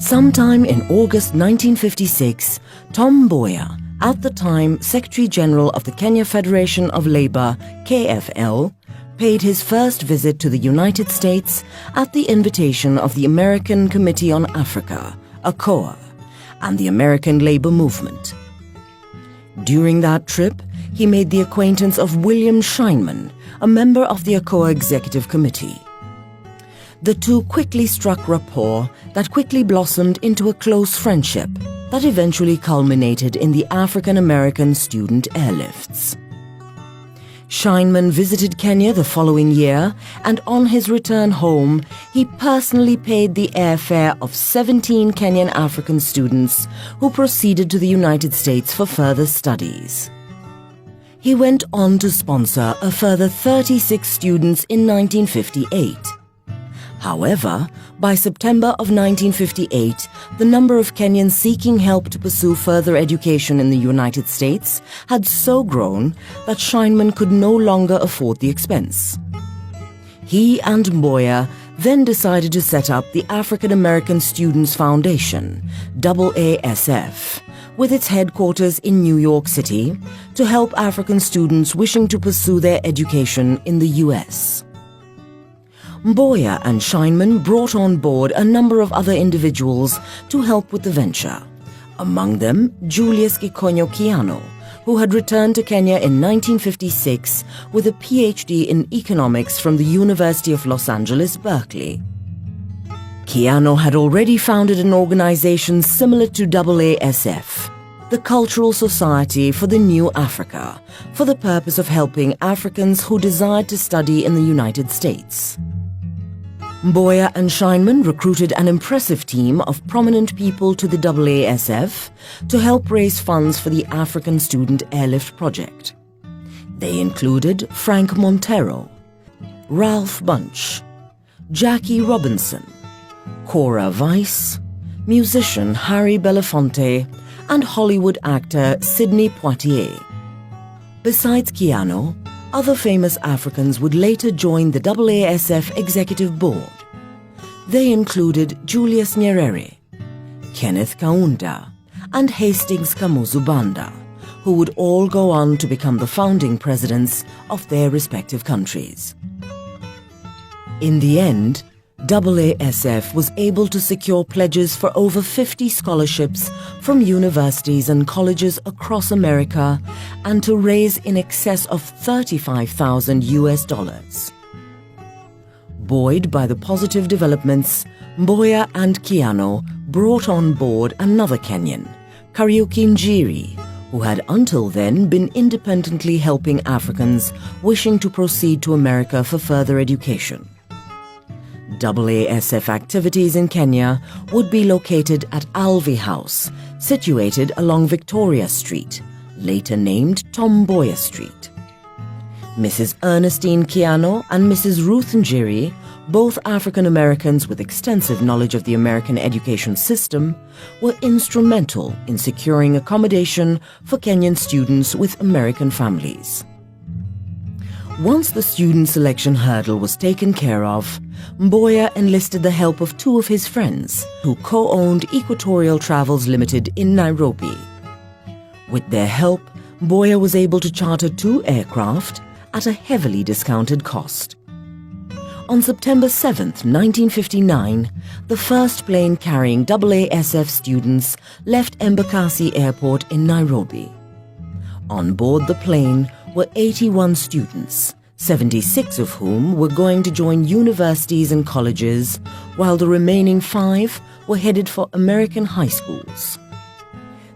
Sometime in August 1956, Tom Mboya, at the time Secretary General of the Kenya Federation of Labour, KFL, paid his first visit to the United States at the invitation of the American Committee on Africa, ACOA, and the American Labour Movement. During that trip, he made the acquaintance of William Scheinman, a member of the ACOA Executive Committee. The two quickly struck rapport that quickly blossomed into a close friendship that eventually culminated in the African-American student airlifts. Scheinman visited Kenya the following year, and on his return home, he personally paid the airfare of 17 Kenyan African students who proceeded to the United States for further studies. He went on to sponsor a further 36 students in 1958. However, by September of 1958, the number of Kenyans seeking help to pursue further education in the United States had so grown that Scheinman could no longer afford the expense. He and Mboya then decided to set up the African American Students Foundation, AASF, with its headquarters in New York City, to help African students wishing to pursue their education in the U.S. Mboya and Scheinman brought on board a number of other individuals to help with the venture, among them Julius Gikonyo Kiano, who had returned to Kenya in 1956 with a PhD in economics from the University of Los Angeles, Berkeley. Kiano had already founded an organization similar to AASF, the Cultural Society for the New Africa, for the purpose of helping Africans who desired to study in the United States. Mboya and Scheinman recruited an impressive team of prominent people to the AASF to help raise funds for the African Student Airlift Project. They included Frank Montero, Ralph Bunch, Jackie Robinson, Cora Weiss, musician Harry Belafonte, and Hollywood actor Sidney Poitier. Besides Kiano, other famous Africans would later join the AASF Executive Board. They included Julius Nyerere, Kenneth Kaunda, and Hastings Kamuzu Banda, who would all go on to become the founding presidents of their respective countries. In the end, AASF was able to secure pledges for over 50 scholarships from universities and colleges across America and to raise in excess of $35,000. Buoyed by the positive developments, Mboya and Kiano brought on board another Kenyan, Kariuki Njiri, who had until then been independently helping Africans wishing to proceed to America for further education. AASF activities in Kenya would be located at Alvey House, situated along Victoria Street, later named Tom Mboya Street. Mrs. Ernestine Kiano and Mrs. Ruth Njiri, both African Americans with extensive knowledge of the American education system, were instrumental in securing accommodation for Kenyan students with American families. Once the student selection hurdle was taken care of, Mboya enlisted the help of two of his friends who co-owned Equatorial Travels Limited in Nairobi. With their help, Mboya was able to charter 2 aircraft at a heavily discounted cost. On September 7, 1959, the first plane carrying AASF students left Embakasi Airport in Nairobi. On board the plane were 81 students, 76 of whom were going to join universities and colleges, while the remaining 5 were headed for American high schools.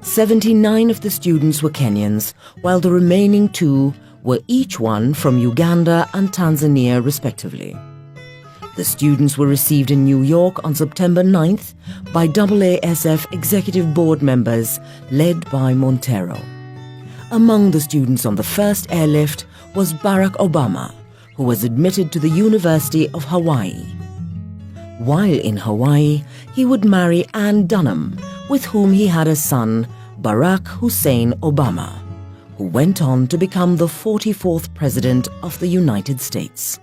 79 of the students were Kenyans, while the remaining 2 were each one from Uganda and Tanzania respectively. The students were received in New York on September 9th by AASF Executive Board members led by Montero. Among the students on the first airlift was Barack Obama, who was admitted to the University of Hawaii. While in Hawaii, he would marry Ann Dunham, with whom he had a son, Barack Hussein Obama, who went on to become the 44th President of the United States.